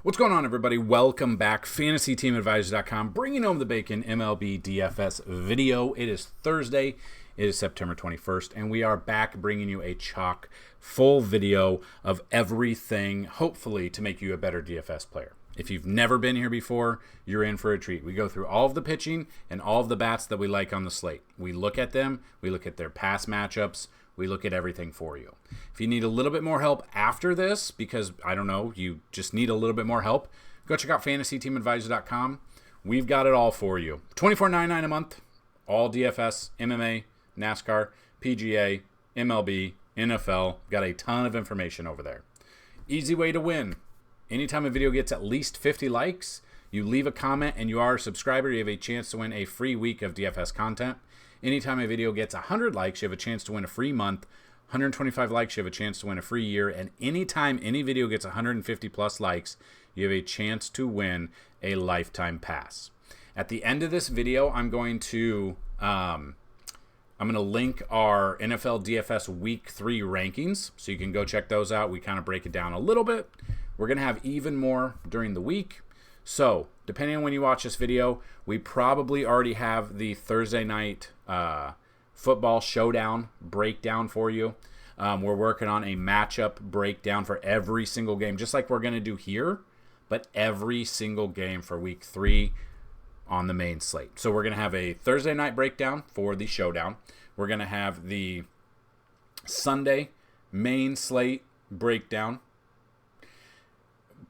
What's going on, everybody? Welcome back. FantasyTeamAdvisors.com, bringing home the bacon MLB DFS video. It is Thursday. It is September 21st, and we are back bringing you a chock full video of everything, hopefully, to make you a better DFS player. If you've never been here before, you're in for a treat. We go through all of the pitching and all of the bats that we like on the slate. We look at them. We look at their past matchups. We look at everything for you. If you need a little bit more help after this, because, I don't know, you just need a little bit more help, go check out FantasyTeamAdvisors.com. We've got it all for you. $24.99 a month, all DFS, MMA, NASCAR, PGA, MLB, NFL. Got a ton of information over there. Easy way to win. Anytime a video gets at least 50 likes, you leave a comment and you are a subscriber, you have a chance to win a free week of DFS content. Anytime a video gets 100 likes, you have a chance to win a free month. 125 likes, you have a chance to win a free year. And anytime any video gets 150 plus likes, you have a chance to win a lifetime pass. At the end of this video, I'm going to link our NFL DFS Week 3 rankings, so you can go check those out. We kind of break it down a little bit. We're going to have even more during the week. So, depending on when you watch this video, we probably already have the Thursday night football showdown breakdown for you. We're working on a matchup breakdown for every single game, just like we're going to do here, but every single game for week 3 on the main slate. So we're going to have a Thursday night breakdown for the showdown. We're going to have the Sunday main slate breakdown.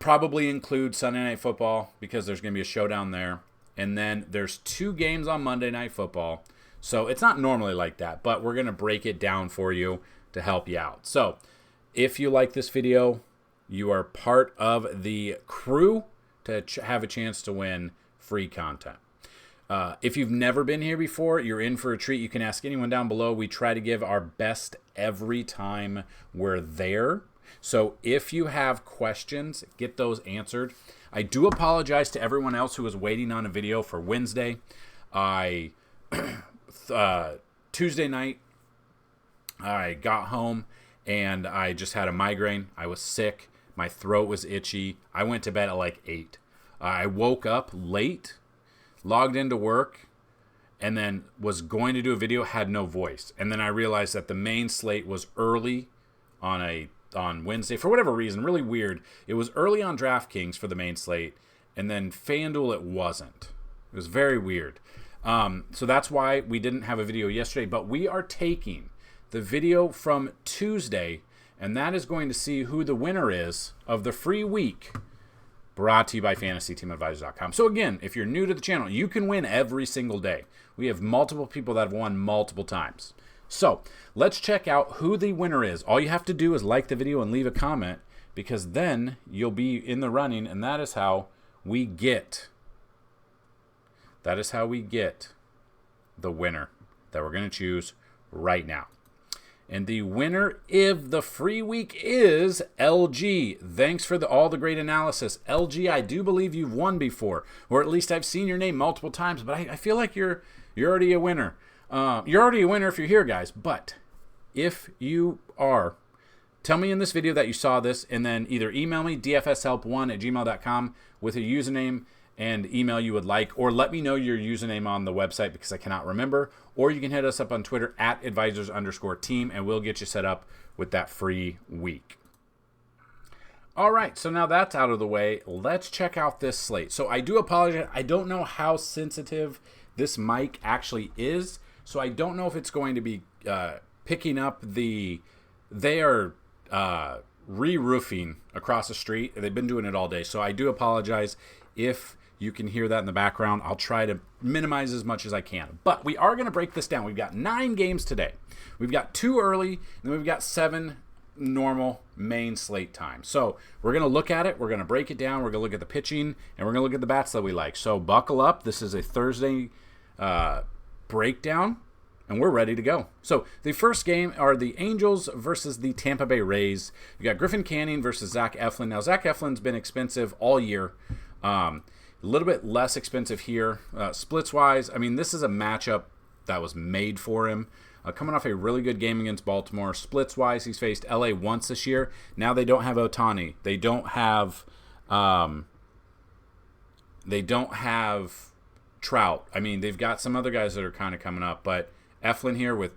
Probably include Sunday Night Football because there's going to be a showdown there. And then there's 2 games on Monday Night Football. So it's not normally like that, but we're going to break it down for you to help you out. So if you like this video, you are part of the crew to have a chance to win free content. If you've never been here before, you're in for a treat. You can ask anyone down below. We try to give our best every time we're there. So if you have questions, get those answered. I do apologize to everyone else who was waiting on a video for Wednesday. Tuesday night, I got home and I just had a migraine. I was sick. My throat was itchy. I went to bed at like 8. I woke up late, logged into work, and then was going to do a video, had no voice. And then I realized that the main slate was early on Wednesday, for whatever reason, really weird. It was early on DraftKings for the main slate, and then Fanduel it wasn't. It was very weird. So that's why we didn't have a video yesterday, but we are taking the video from Tuesday, and that is going to see who the winner is of the free week brought to you by FantasyTeamAdvisors.com. So again, if you're new to the channel, you can win every single day. We have multiple people that have won multiple times. So let's check out who the winner is. All you have to do is like the video and leave a comment, because then you'll be in the running, and that is how we get the winner that we're going to choose right now. And the winner of the free week is LG. Thanks for all the great analysis. LG, I do believe you've won before, or at least I've seen your name multiple times, but I feel like you're already a winner. You're already a winner if you're here, guys, but if you are, tell me in this video that you saw this, and then either email me, dfshelp1@gmail.com, with a username and email you would like, or let me know your username on the website because I cannot remember, or you can hit us up on Twitter @advisors_team, and we'll get you set up with that free week. All right, so now that's out of the way, let's check out this slate. So I do apologize. I don't know how sensitive this mic actually is, so I don't know if it's going to be picking up they are re-roofing across the street. They've been doing it all day, so I do apologize if you can hear that in the background. I'll try to minimize as much as I can. But we are going to break this down. We've got 9 games today. We've got 2 early, and then we've got 7 normal main slate time. So we're going to look at it. We're going to break it down. We're going to look at the pitching, and we're going to look at the bats that we like. So buckle up. This is a Thursday breakdown, and we're ready to go. So the first game are the Angels versus the Tampa Bay Rays. You got Griffin Canning versus Zach Eflin. Now, Zach Eflin's been expensive all year. A little bit less expensive here. Splits-wise, I mean, this is a matchup that was made for him. Coming off a really good game against Baltimore. Splits-wise, he's faced LA once this year. Now they don't have Ohtani. They don't have They don't have Trout. I mean, they've got some other guys that are kind of coming up, but Eflin here with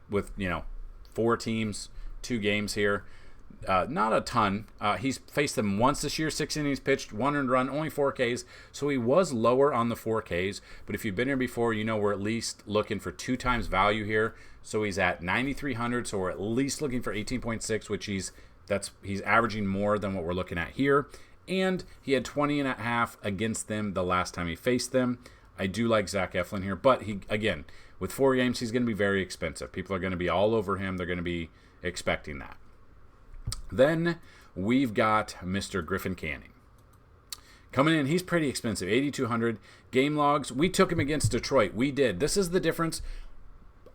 4 teams, 2 games here. Not a ton. He's faced them once this year, 6 innings pitched, 1 earned run, only 4 Ks. So he was lower on the 4 Ks. But if you've been here before, you know we're at least looking for 2 times value here. So he's at 9,300. So we're at least looking for 18.6, which he's averaging more than what we're looking at here. And he had 20.5 against them the last time he faced them. I do like Zach Eflin here, but he, again, with 4 games, he's going to be very expensive. People are going to be all over him. They're going to be expecting that. Then we've got Mr. Griffin Canning. Coming in, he's pretty expensive, 8,200. Game logs, we took him against Detroit. We did. This is the difference,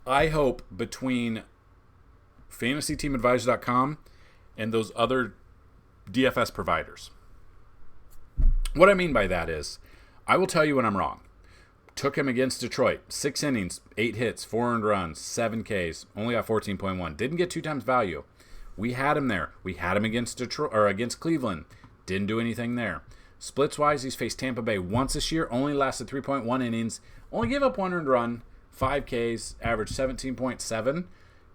I hope, between FantasyTeamAdvisors.com and those other DFS providers. What I mean by that is, I will tell you when I'm wrong. Took him against Detroit. 6 innings, 8 hits, 4 earned runs, 7 Ks, only got 14.1. Didn't get 2 times value. We had him there. We had him against Detroit or against Cleveland. Didn't do anything there. Splits wise, he's faced Tampa Bay once this year. Only lasted 3.1 innings. Only gave up 1 earned run, 5 Ks, averaged 17.7.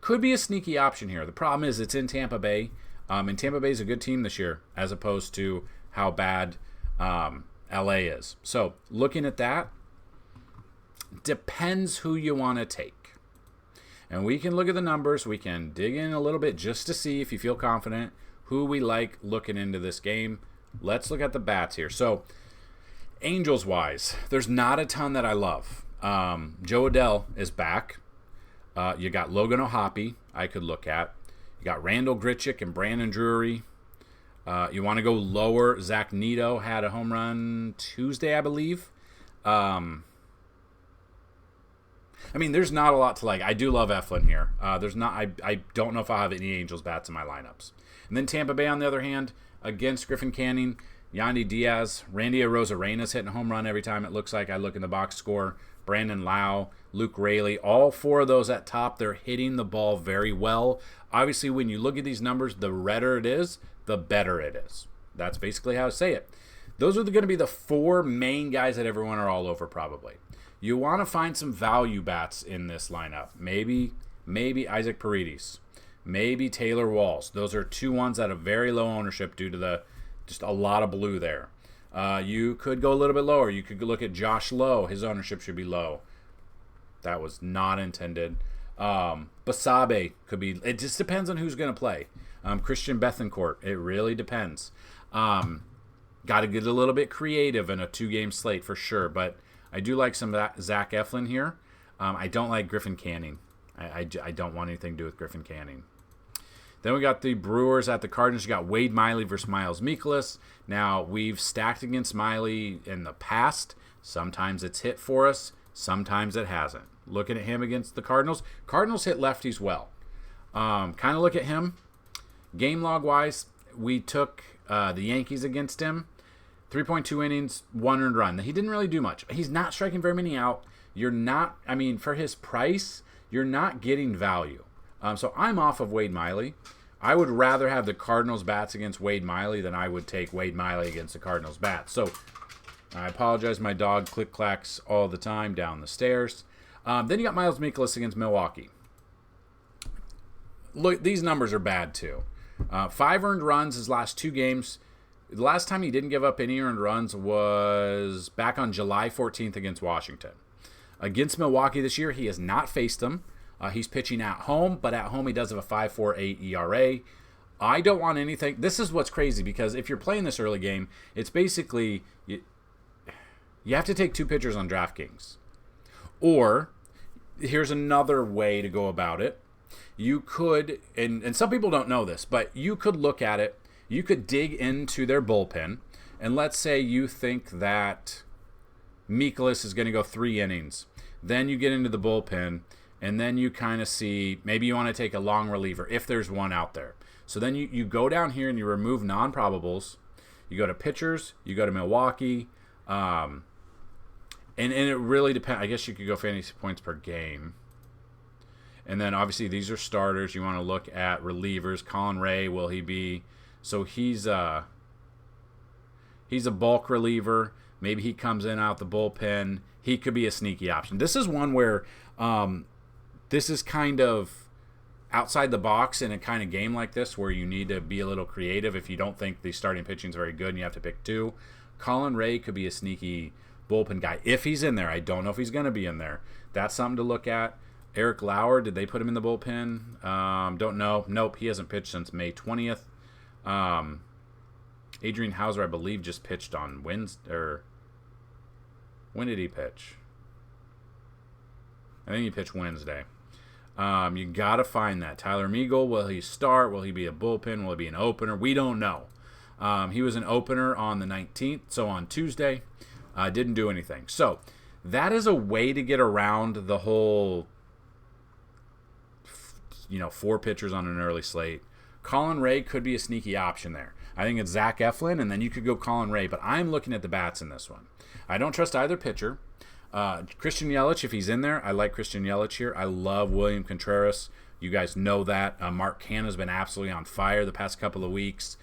Could be a sneaky option here. The problem is it's in Tampa Bay, and Tampa Bay is a good team this year as opposed to how bad LA is. So looking at that, depends who you want to take. And we can look at the numbers. We can dig in a little bit just to see if you feel confident who we like looking into this game. Let's look at the bats here. So Angels-wise, there's not a ton that I love. Joe Adell is back. You got Logan O'Hoppe I could look at. You got Randall Grichuk and Brandon Drury. You want to go lower. Zach Neto had a home run Tuesday, I believe. I mean, there's not a lot to like. I do love Eflin here. I don't know if I'll have any Angels bats in my lineups. And then Tampa Bay, on the other hand, against Griffin Canning, Yandy Diaz, Randy Arozarena's hitting a home run every time it looks like I look in the box score. Brandon Lau, Luke Raley, all 4 of those at top, they're hitting the ball very well. Obviously, when you look at these numbers, the redder it is, the better it is. That's basically how to say it. Those are going to be the 4 main guys that everyone are all over probably. You want to find some value bats in this lineup. Maybe Isaac Paredes. Maybe Taylor Walls. Those are 2 ones that have very low ownership due to just a lot of blue there. You could go a little bit lower. You could look at Josh Lowe. His ownership should be low. That was not intended. Basabe could be. It just depends on who's going to play. Christian Bethancourt. It really depends. Got to get a little bit creative in a 2-game slate for sure, but I do like some of that Zach Eflin here. I don't like Griffin Canning. I don't want anything to do with Griffin Canning. Then we got the Brewers at the Cardinals. You got Wade Miley versus Miles Mikolas. Now, we've stacked against Miley in the past. Sometimes it's hit for us. Sometimes it hasn't. Looking at him against the Cardinals. Cardinals hit lefties well. Kind of look at him. Game log-wise, we took the Yankees against him. 3.2 innings, 1 earned run. He didn't really do much. He's not striking very many out. For his price, you're not getting value. So I'm off of Wade Miley. I would rather have the Cardinals bats against Wade Miley than I would take Wade Miley against the Cardinals bats. So I apologize. My dog click-clacks all the time down the stairs. Then you got Miles Mikolas against Milwaukee. Look, these numbers are bad too. 5 earned runs his last 2 games. The last time he didn't give up any earned runs was back on July 14th against Washington. Against Milwaukee this year, he has not faced them. He's pitching at home, but at home he does have a 5.48 ERA. I don't want anything. This is what's crazy, because if you're playing this early game, it's basically you have to take 2 pitchers on DraftKings. Or here's another way to go about it. You could, and some people don't know this, but you could look at it. You could dig into their bullpen, and let's say you think that Mikolas is going to go 3 innings. Then you get into the bullpen, and then you kind of see maybe you want to take a long reliever if there's one out there. So then you go down here and you remove non-probables. You go to pitchers. You go to Milwaukee. And it really depends. I guess you could go fantasy points per game. And then obviously these are starters. You want to look at relievers. Colin Ray, will he be... So he's He's a bulk reliever. Maybe he comes in out the bullpen. He could be a sneaky option. This is one where this is kind of outside the box in a kind of game like this where you need to be a little creative if you don't think the starting pitching is very good and you have to pick two. Colin Ray could be a sneaky bullpen guy if he's in there. I don't know if he's going to be in there. That's something to look at. Eric Lauer, did they put him in the bullpen? Don't know. Nope, he hasn't pitched since May 20th. Adrian Hauser, I believe, just pitched on Wednesday. Or when did he pitch? I think he pitched Wednesday. You got to find that. Tyler Meagle, will he start? Will he be a bullpen? Will he be an opener? We don't know. He was an opener on the 19th, so on Tuesday. Didn't do anything. So that is a way to get around the whole, 4 pitchers on an early slate. Colin Ray could be a sneaky option there. I think it's Zach Eflin, and then you could go Colin Ray, but I'm looking at the bats in this one. I don't trust either pitcher. Christian Yelich, if he's in there, I like Christian Yelich here. I love William Contreras. You guys know that. Mark Canha's been absolutely on fire the past couple of weeks.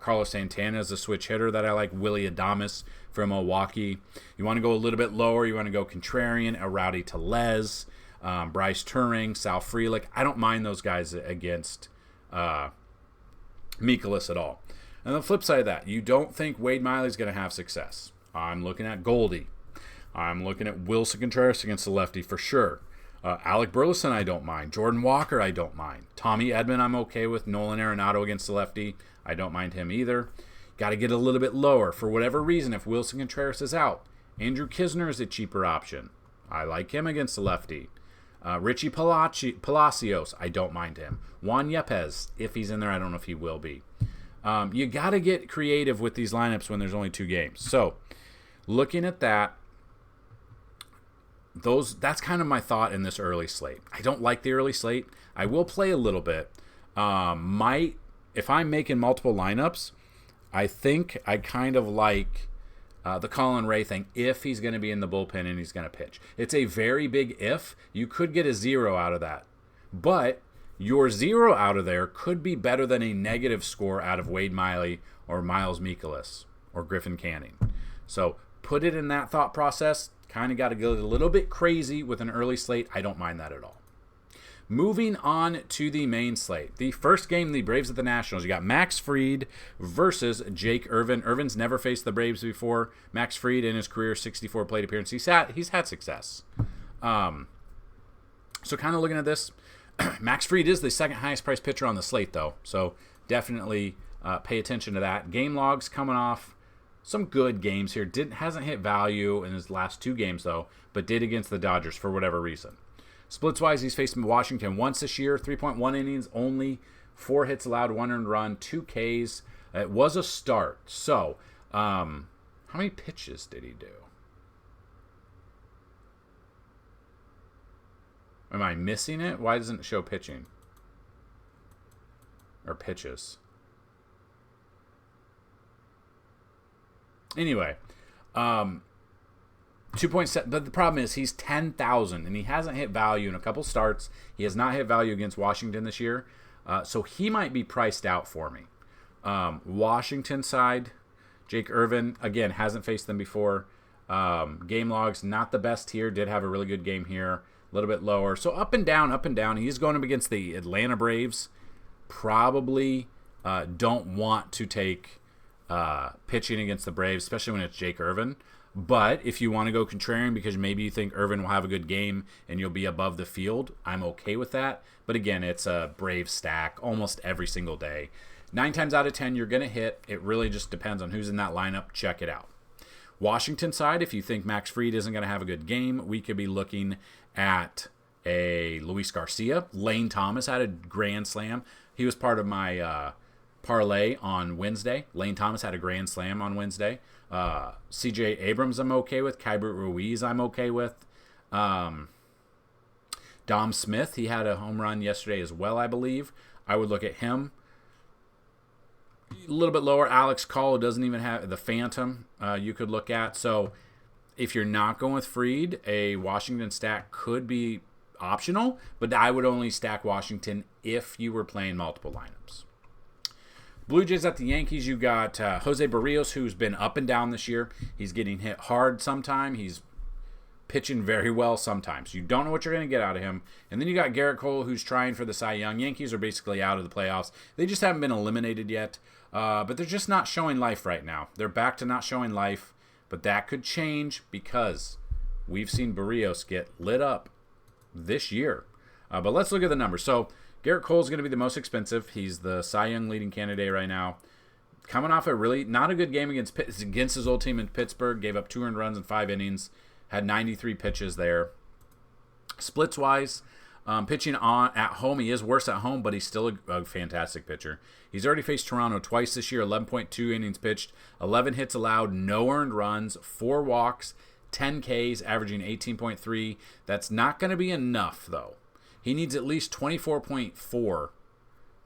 Carlos Santana is a switch hitter that I like. Willie Adames from Milwaukee. You want to go a little bit lower. You want to go Contrarian, Rowdy Tellez, Bryce Turing, Sal Frelick. I don't mind those guys against Mikolas at all. And the flip side of that, you don't think Wade Miley's going to have success. I'm looking at Goldie. I'm looking at Wilson Contreras against the lefty for sure. Alec Burleson, I don't mind. Jordan Walker, I don't mind. Tommy Edman, I'm okay with. Nolan Arenado against the lefty, I don't mind him either. Got to get a little bit lower. For whatever reason, if Wilson Contreras is out, Andrew Kisner is a cheaper option. I like him against the lefty. Richie Palacios, I don't mind him. Juan Yepes, if he's in there, I don't know if he will be. You got to get creative with these lineups when there's only 2 games. So, looking at that, that's kind of my thought in this early slate. I don't like the early slate. I will play a little bit. If I'm making multiple lineups, I think I kind of like the Colin Ray thing if he's going to be in the bullpen and he's going to pitch. It's a very big if. You could get a 0 out of that. But your 0 out of there could be better than a negative score out of Wade Miley or Miles Mikolas or Griffin Canning. So put it in that thought process. Kind of got to go a little bit crazy with an early slate. I don't mind that at all. Moving on to the main slate. The first game, the Braves at the Nationals. You got Max Fried versus Jake Irvin. Irvin's never faced the Braves before. Max Fried in his career, 64 plate appearances. He's had success. So kind of looking at this, Max Fried is the second highest priced pitcher on the slate, though. So definitely pay attention to that. Game logs coming off some good games here. Hasn't hit value in his last 2 games, though, but did against the Dodgers for whatever reason. Splits-wise, he's faced Washington once this year, 3.1 innings, only 4 hits allowed, 1 earned run, 2 Ks. It was a start. So, how many pitches did he do? Am I missing it? Why doesn't it show pitching? Or pitches? Anyway, 2.7. But the problem is he's 10,000 and he hasn't hit value in a couple starts. He has not hit value against Washington this year, so he might be priced out for me. Washington side, Jake Irvin again hasn't faced them before. Game logs not the best here. Did have a really good game here, a little bit lower. So up and down, up and down. He's going up against the Atlanta Braves. Probably don't want to take pitching against the Braves, especially when it's Jake Irvin. But if you want to go contrarian because maybe you think Irvin will have a good game and you'll be above the field, I'm okay with that. But again, it's a Brave stack almost every single day. 9 times out of 10, you're going to hit. It really just depends on who's in that lineup. Check it out. Washington side, if you think Max Fried isn't going to have a good game, we could be looking at a Luis Garcia. Lane Thomas had a grand slam. He was part of my parlay on Wednesday. Lane Thomas had a grand slam on Wednesday. CJ Abrams I'm okay with. Keibert Ruiz I'm okay with. Dom Smith, he had a home run yesterday as well, I believe. I would look at him. A little bit lower, Alex Call doesn't even have the Phantom you could look at. So if you're not going with Fried, a Washington stack could be optional, but I would only stack Washington if you were playing multiple lineups. Blue Jays at the Yankees, you got Jose Barrios, who's been up and down this year. He's getting hit hard sometimes. He's pitching very well sometimes. You don't know what you're going to get out of him. And then you got Garrett Cole, who's trying for the Cy Young. Yankees are basically out of the playoffs. They just haven't been eliminated yet. But they're just not showing life right now. They're back to not showing life. But that could change because we've seen Barrios get lit up this year. But let's look at the numbers. So Garrett Cole's going to be the most expensive. He's the Cy Young leading candidate right now. Coming off a really not a good game against his old team in Pittsburgh. Gave up 2 earned runs in 5 innings. Had 93 pitches there. Splits-wise, pitching at home, he is worse at home, but he's still a fantastic pitcher. He's already faced Toronto twice this year, 11.2 innings pitched, 11 hits allowed, no earned runs, 4 walks, 10 Ks, averaging 18.3. That's not going to be enough, though. He needs at least 24.4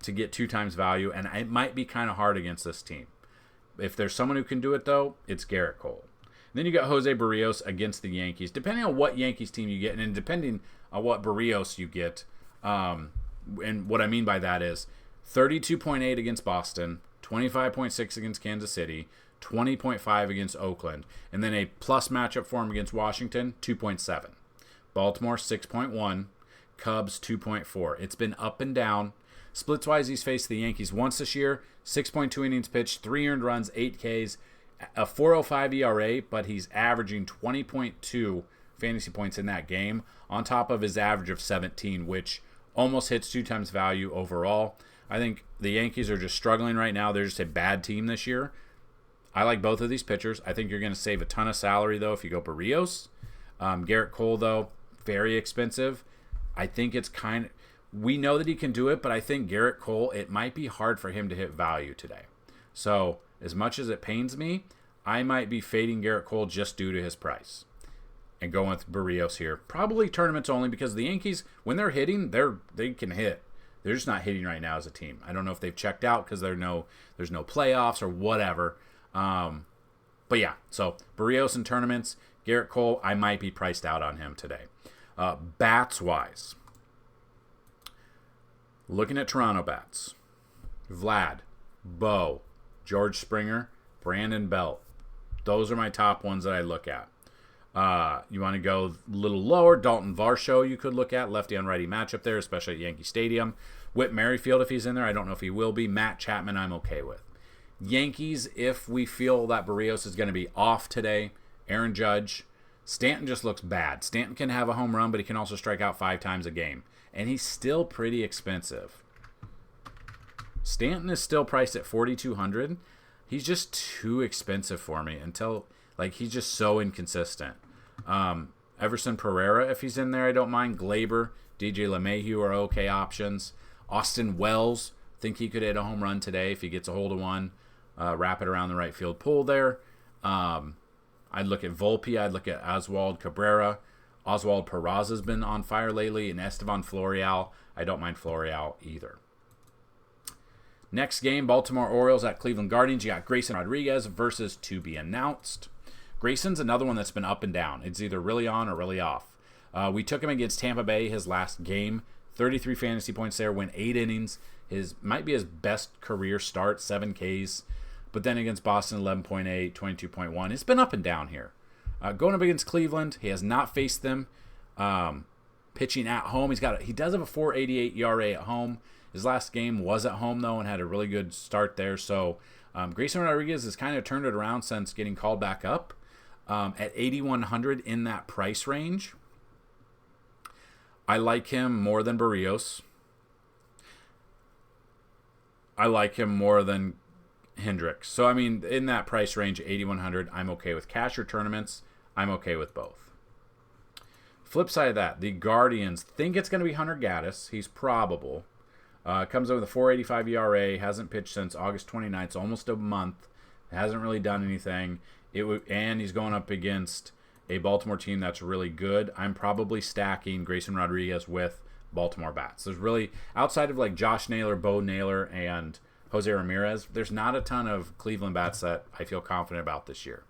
to get 2 times value, and it might be kind of hard against this team. If there's someone who can do it, though, it's Garrett Cole. Then you got Jose Barrios against the Yankees. Depending on what Yankees team you get, and depending on what Barrios you get, and what I mean by that is 32.8 against Boston, 25.6 against Kansas City, 20.5 against Oakland, and then a plus matchup for him against Washington, 2.7. Baltimore, 6.1. Cubs, 2.4. It's been up and down. Splits-wise, he's faced the Yankees once this year, 6.2 innings pitched, 3 earned runs, 8 Ks, a 4.05 ERA, but he's averaging 20.2 fantasy points in that game on top of his average of 17, which almost hits 2 times value overall. I think the Yankees are just struggling right now. They're just a bad team this year. I like both of these pitchers. I think you're going to save a ton of salary, though, if you go Barrios. Garrett Cole, though, very expensive. I think it's we know that he can do it, but I think Garrett Cole, it might be hard for him to hit value today. So as much as it pains me, I might be fading Garrett Cole just due to his price and going with Barrios here. Probably tournaments only because the Yankees, when they're hitting, they can hit. They're just not hitting right now as a team. I don't know if they've checked out because there's no playoffs or whatever. But yeah, so Barrios in tournaments. Garrett Cole, I might be priced out on him today. Bats-wise, looking at Toronto bats, Vlad, Bo, George Springer, Brandon Belt. Those are my top ones that I look at. You want to go a little lower, Dalton Varsho you could look at, lefty on righty matchup there, especially at Yankee Stadium. Whit Merrifield if he's in there, I don't know if he will be. Matt Chapman I'm okay with. Yankees, if we feel that Barrios is going to be off today, Aaron Judge. Stanton just looks bad. Stanton can have a home run, but he can also strike out 5 times a game. And he's still pretty expensive. Stanton is still priced at $4,200. He's just too expensive for me until, he's just so inconsistent. Everson Pereira, if he's in there, I don't mind. Glaber, DJ LeMahieu are okay options. Austin Wells, think he could hit a home run today if he gets a hold of one. Wrap it around the right field pole there. I'd look at Volpe. I'd look at Oswald Cabrera. Oswald Peraza's been on fire lately. And Esteban Florial. I don't mind Florial either. Next game, Baltimore Orioles at Cleveland Guardians. You got Grayson Rodriguez versus to be announced. Grayson's another one that's been up and down. It's either really on or really off. We took him against Tampa Bay his last game. 33 fantasy points there, went 8 innings. Might be his best career start, 7 Ks. But then against Boston, 11.8, 22.1. It's been up and down here. Going up against Cleveland, he has not faced them. Pitching at home, he does have a 4.88 ERA at home. His last game was at home, though, and had a really good start there. So Grayson Rodriguez has kind of turned it around since getting called back up. At $8,100 in that price range, I like him more than Barrios. I like him more than Hendricks. So, I mean, in that price range, $8,100, I'm okay with cash or tournaments. I'm okay with both. Flip side of that, the Guardians think it's going to be Hunter Gaddis. He's probable. Comes over with a 4.85 ERA. Hasn't pitched since August 29th, so almost a month. Hasn't really done anything. And he's going up against a Baltimore team that's really good. I'm probably stacking Grayson Rodriguez with Baltimore bats. There's really, outside of Josh Naylor, Bo Naylor, and Jose Ramirez, there's not a ton of Cleveland bats that I feel confident about this year.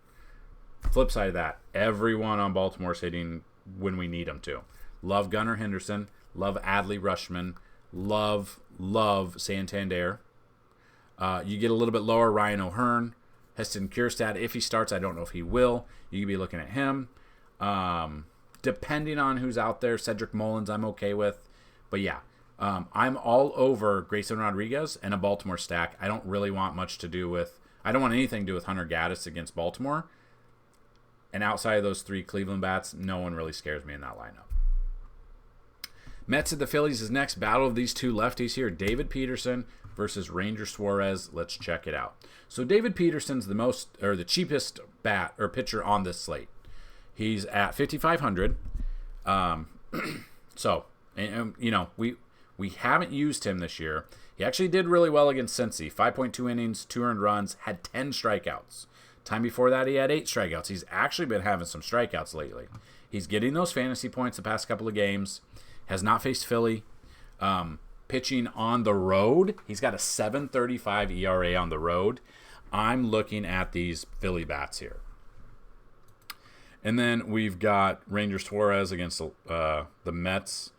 Flip side of that, everyone on Baltimore's hitting when we need them to. Love Gunnar Henderson. Love Adley Rutschman. Love Santander. You get a little bit lower, Ryan O'Hearn. Heston Kjerstad, if he starts, I don't know if he will. You could be looking at him. Depending on who's out there, Cedric Mullins I'm okay with. But yeah, I'm all over Grayson Rodriguez and a Baltimore stack. I don't really want much to do with, I don't want anything to do with Hunter Gaddis against Baltimore. And outside of those 3 Cleveland bats, no one really scares me in that lineup. Mets at the Phillies is next. Battle of these 2 lefties here. David Peterson versus Ranger Suarez. Let's check it out. So David Peterson's the cheapest bat or pitcher on this slate. He's at 5,500. So, you know, we haven't used him this year. He actually did really well against Cincy. 5.2 innings, 2 earned runs, had 10 strikeouts. Time before that, he had 8 strikeouts. He's actually been having some strikeouts lately. He's getting those fantasy points the past couple of games. Has not faced Philly. Pitching on the road, he's got a 7.35 ERA on the road. I'm looking at these Philly bats here. And then we've got Ranger Suarez against the Mets.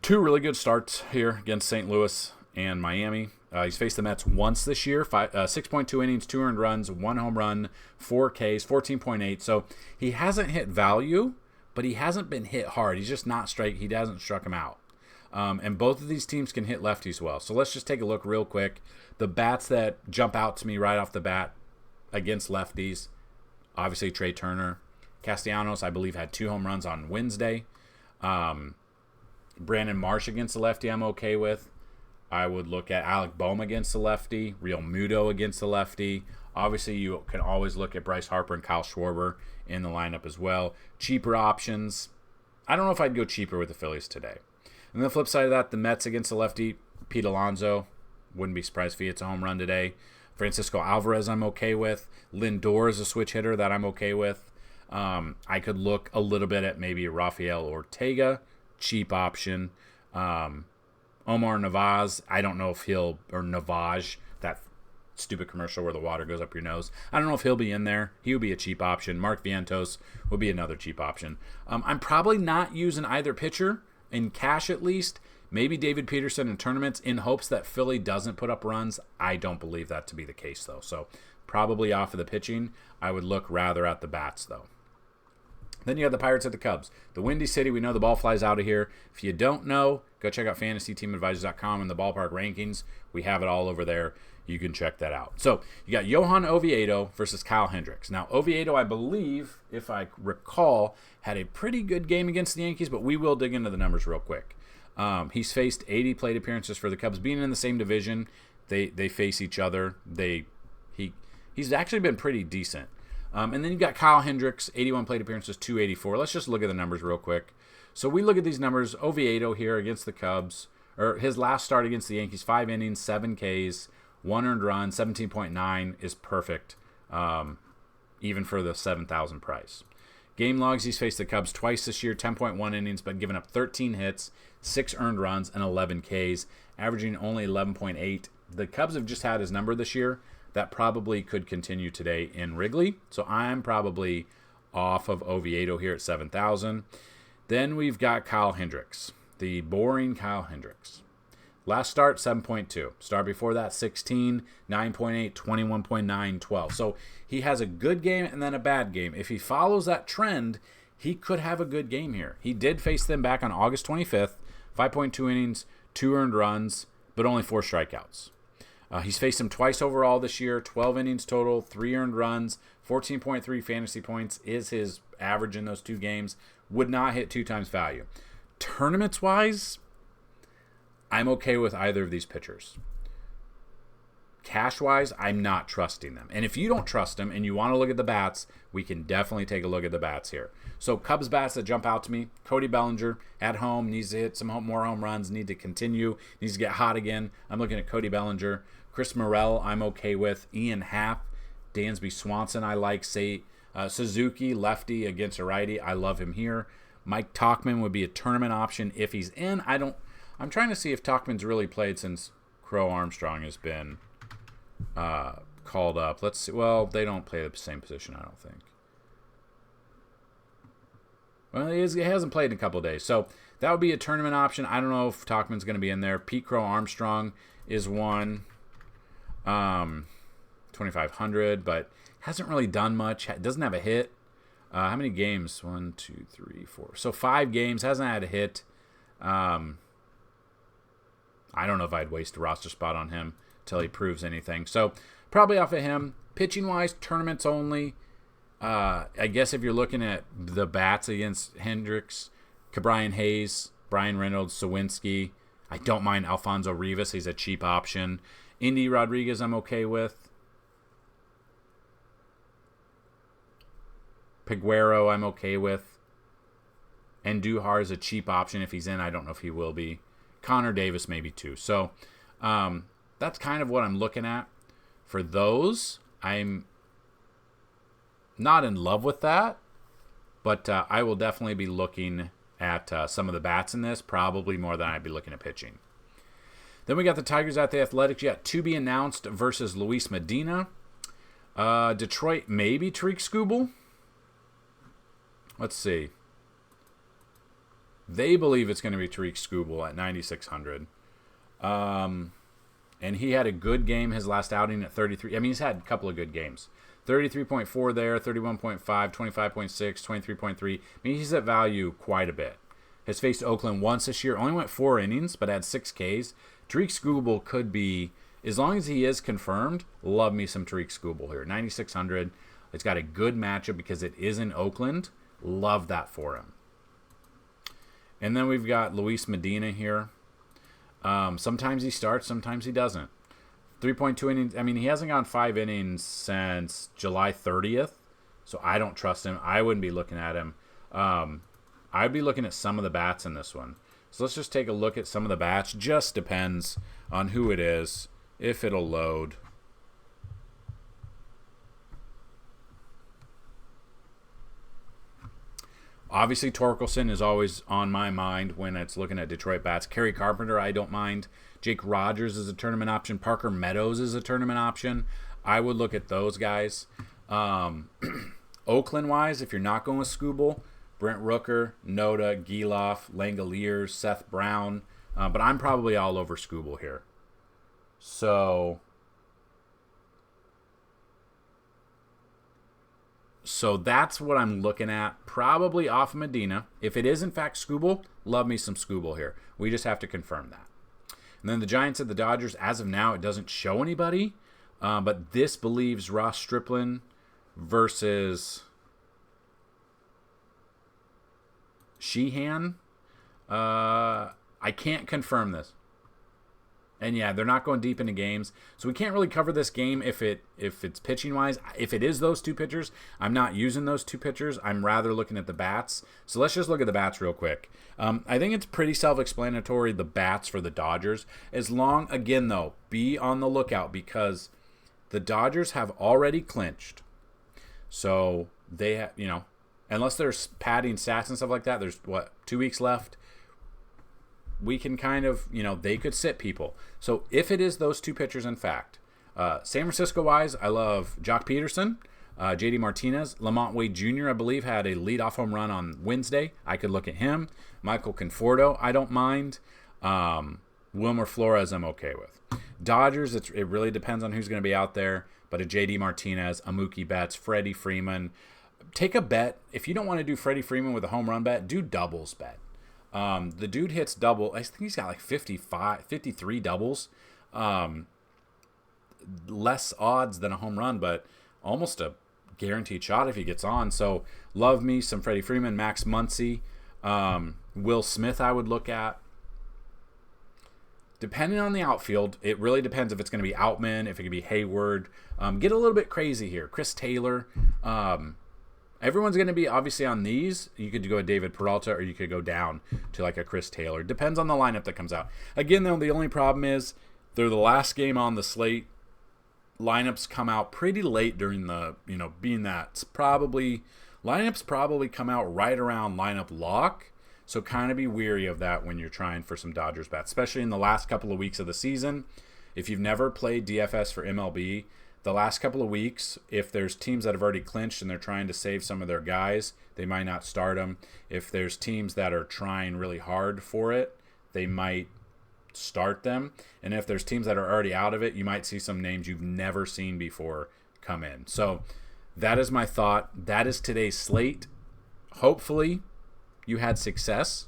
2 really good starts here against St. Louis and Miami. He's faced the Mets once this year. 6.2 innings, 2 earned runs, 1 home run, 4 Ks, 14.8. So he hasn't hit value, but he hasn't been hit hard. He's just not strike. He hasn't struck him out. And both of these teams can hit lefties well. So let's just take a look real quick. The bats that jump out to me right off the bat against lefties, obviously Trey Turner. Castellanos, I believe, had 2 home runs on Wednesday. Brandon Marsh against the lefty I'm okay with. I would look at Alec Boehm against the lefty. Real Muto against the lefty. Obviously, you can always look at Bryce Harper and Kyle Schwarber in the lineup as well. Cheaper options. I don't know if I'd go cheaper with the Phillies today. And the flip side of that, the Mets against the lefty, Pete Alonso. Wouldn't be surprised if he hits a home run today. Francisco Alvarez I'm okay with. Lindor is a switch hitter that I'm okay with. I could look a little bit at maybe Rafael Ortega. Cheap option. Omar Navaz, I don't know if he'll, or Navaj, that stupid commercial where the water goes up your nose. I don't know if he'll be in there. He would be a cheap option. Mark Vientos would be another cheap option. I'm probably not using either pitcher, in cash at least. Maybe David Peterson in tournaments in hopes that Philly doesn't put up runs. I don't believe that to be the case, though. So probably off of the pitching. I would look rather at the bats, though. Then you have the Pirates at the Cubs. The Windy City, we know the ball flies out of here. If you don't know, go check out FantasyTeamAdvisors.com and the ballpark rankings. We have it all over there. You can check that out. So you got Johan Oviedo versus Kyle Hendricks. Now, Oviedo, I believe, if I recall, had a pretty good game against the Yankees, but we will dig into the numbers real quick. He's faced 80 plate appearances for the Cubs. Being in the same division, they face each other. He's actually been pretty decent. And then you got Kyle Hendricks, 81 plate appearances, 284. Let's just look at the numbers real quick. So we look at these numbers. Oviedo here against the Cubs, or his last start against the Yankees, 5 innings, 7 Ks, 1 earned run, 17.9 is perfect, even for the 7,000 price. Game logs, he's faced the Cubs twice this year, 10.1 innings, but given up 13 hits, 6 earned runs, and 11 Ks, averaging only 11.8. The Cubs have just had his number this year. That probably could continue today in Wrigley. So I'm probably off of Oviedo here at 7,000. Then we've got Kyle Hendricks, the boring Kyle Hendricks. Last start, 7.2. Start before that, 16, 9.8, 21.9, 12. So he has a good game and then a bad game. If he follows that trend, he could have a good game here. He did face them back on August 25th, 5.2 innings, 2 earned runs, but only 4 strikeouts. He's faced him twice overall this year, 12 innings total, 3 earned runs, 14.3 fantasy points is his average in those 2 games. Would not hit 2 times value. Tournaments-wise, I'm okay with either of these pitchers. Cash-wise, I'm not trusting them. And if you don't trust them and you want to look at the bats, we can definitely take a look at the bats here. So Cubs bats that jump out to me, Cody Bellinger at home, needs to hit some more home runs, need to continue, needs to get hot again. I'm looking at Cody Bellinger. Chris Morel, I'm okay with. Ian Happ, Dansby Swanson, I like. Suzuki, lefty against a righty, I love him here. Mike Tauchman would be a tournament option if he's in. I'm trying to see if Tauchman's really played since Crow Armstrong has been called up. Let's see. Well, they don't play the same position, I don't think. Well, he hasn't played in a couple of days. So that would be a tournament option. I don't know if Tauchman's going to be in there. Pete Crow Armstrong is one. 2,500, but hasn't really done much. Doesn't have a hit. How many games? 1, 2, 3, 4. So 5 games. Hasn't had a hit. I don't know if I'd waste a roster spot on him until he proves anything. So probably off of him. Pitching-wise, tournaments only. I guess if you're looking at the bats against Hendricks, Cabrian Hayes, Brian Reynolds, Sawinski. I don't mind Alfonso Rivas. He's a cheap option. Indy Rodriguez I'm okay with. Peguero I'm okay with. And Duhar is a cheap option if he's in. I don't know if he will be. Connor Davis maybe too. So that's kind of what I'm looking at. For those, I'm not in love with that. But I will definitely be looking at some of the bats in this. Probably more than I'd be looking at pitching. Then we got the Tigers at the Athletics. Yet to be announced versus Luis Medina. Detroit, maybe Tariq Skubal. Let's see. They believe it's going to be Tariq Skubal at 9,600. And he had a good game his last outing at 33. I mean, he's had a couple of good games. 33.4 there, 31.5, 25.6, 23.3. I mean, he's at value quite a bit. Has faced Oakland once this year. Only went 4 innings, but had 6 Ks. Tariq Skubal could be, as long as he is confirmed, love me some Tariq Skubal here. 9,600. It's got a good matchup because it is in Oakland. Love that for him. And then we've got Luis Medina here. Sometimes he starts, sometimes he doesn't. 3.2 innings. I mean, he hasn't gone 5 innings since July 30th, so I don't trust him. I wouldn't be looking at him. I'd be looking at some of the bats in this one. So let's just take a look at some of the bats. Just depends on who it is, if it'll load. Obviously, Torkelson is always on my mind when it's looking at Detroit bats. Kerry Carpenter, I don't mind. Jake Rogers is a tournament option. Parker Meadows is a tournament option. I would look at those guys. Oakland-wise, if you're not going with Skubal, Brent Rooker, Noda, Geloff, Langoliers, Seth Brown. But I'm probably all over Skubal here. So that's what I'm looking at. Probably off Medina. If it is, in fact, Skubal, love me some Skubal here. We just have to confirm that. And then the Giants at the Dodgers. As of now, it doesn't show anybody. But this believes Ross Stripling versus Sheehan. I can't confirm this. And yeah, they're not going deep into games, so we can't really cover this game if it's pitching wise. If it is those 2 pitchers, I'm not using those 2 pitchers. I'm rather looking at the bats. So let's just look at the bats real quick. I think it's pretty self-explanatory, the bats for the Dodgers. As long, again though, be on the lookout because the Dodgers have already clinched. So they have, unless there's padding stats and stuff like that, there's 2 weeks left. We can kind of, they could sit people. So if it is those 2 pitchers, in fact, San Francisco-wise, I love Jock Peterson, JD Martinez. Lamont Wade Jr., I believe, had a leadoff home run on Wednesday. I could look at him. Michael Conforto, I don't mind. Wilmer Flores, I'm okay with. Dodgers, it really depends on who's going to be out there. But a JD Martinez, a Mookie Betts, Freddie Freeman. Take a bet. If you don't want to do Freddie Freeman with a home run bet, do doubles bet. The dude hits double. I think he's got like 53 doubles. Less odds than a home run, but almost a guaranteed shot if he gets on. So love me some Freddie Freeman, Max Muncy, Will Smith I would look at. Depending on the outfield, it really depends if it's going to be Outman, if it could be Hayward. Get a little bit crazy here. Chris Taylor. Everyone's going to be obviously on these. You could go a David Peralta or you could go down to like a Chris Taylor. Depends on the lineup that comes out. Again, though, the only problem is they're the last game on the slate. Lineups come out pretty late during the, being that lineups probably come out right around lineup lock. So kind of be weary of that when you're trying for some Dodgers bats, especially in the last couple of weeks of the season. If you've never played DFS for MLB, the last couple of weeks, if there's teams that have already clinched and they're trying to save some of their guys, they might not start them. If there's teams that are trying really hard for it, they might start them. And if there's teams that are already out of it, you might see some names you've never seen before come in. So that is my thought. That is today's slate. Hopefully you had success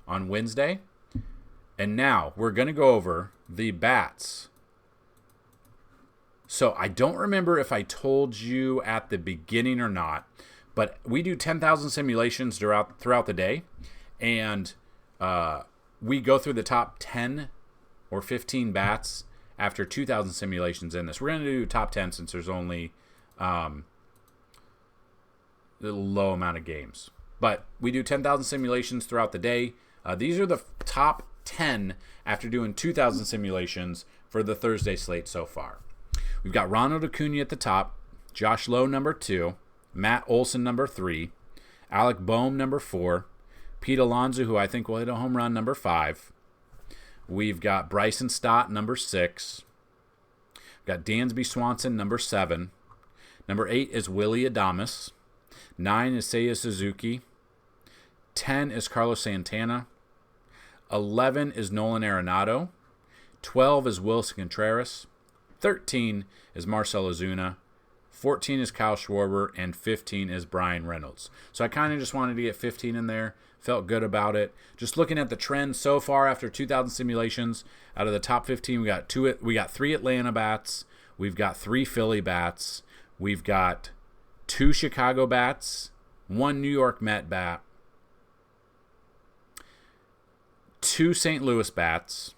on Wednesday. And now we're going to go over the bats. So I don't remember if I told you at the beginning or not, but we do 10,000 simulations throughout the day. And we go through the top 10 or 15 bats after 2,000 simulations in this. We're going to do top 10 since there's only a low amount of games. But we do 10,000 simulations throughout the day. These are the top 10 after doing 2,000 simulations for the Thursday slate so far. We've got Ronald Acuna at the top, Josh Lowe number 2, Matt Olson number 3, Alec Boehm number 4, Pete Alonso, who I think will hit a home run, number 5. We've got Bryson Stott number 6. We've got Dansby Swanson number 7. Number 8 is Willie Adames. 9 is Seiya Suzuki. 10 is Carlos Santana. 11 is Nolan Arenado. 12 is Wilson Contreras. 13 is Marcell Ozuna. 14 is Kyle Schwarber. And 15 is Brian Reynolds. So I kind of just wanted to get 15 in there. Felt good about it. Just looking at the trend so far after 2,000 simulations, out of the top 15, we got 3 Atlanta bats. We've got 3 Philly bats. We've got 2 Chicago bats, 1 New York Met bat, 2 St. Louis bats,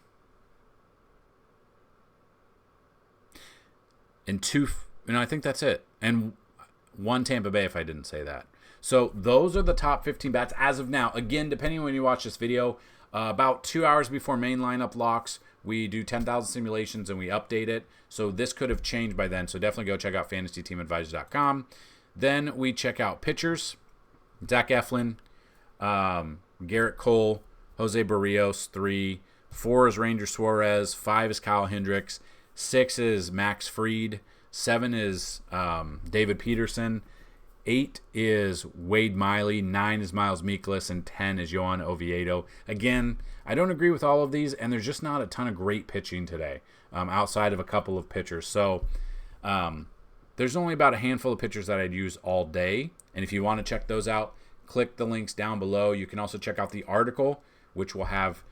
and 2, I think that's it. And 1 Tampa Bay, if I didn't say that. So those are the top 15 bats as of now. Again, depending on when you watch this video, about 2 hours before main lineup locks, we do 10,000 simulations and we update it. So this could have changed by then. So definitely go check out FantasyTeamAdvisors.com. Then we check out pitchers. Zach Eflin, Garrett Cole, Jose Barrios, 3. 4 is Ranger Suarez. 5 is Kyle Hendricks. 6 is Max Fried. 7 is David Peterson. 8 is Wade Miley, 9 is Miles Mikolas, and 10 is Johan Oviedo. Again, I don't agree with all of these, and there's just not a ton of great pitching today outside of a couple of pitchers. So there's only about a handful of pitchers that I'd use all day, and if you want to check those out, click the links down below. You can also check out the article, which will have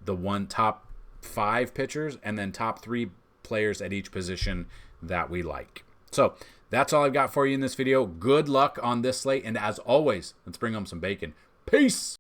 the top 5 pitchers and then top 3 players at each position that we like. So that's all I've got for you in this video. Good luck on this slate. And as always, let's bring home some bacon. Peace.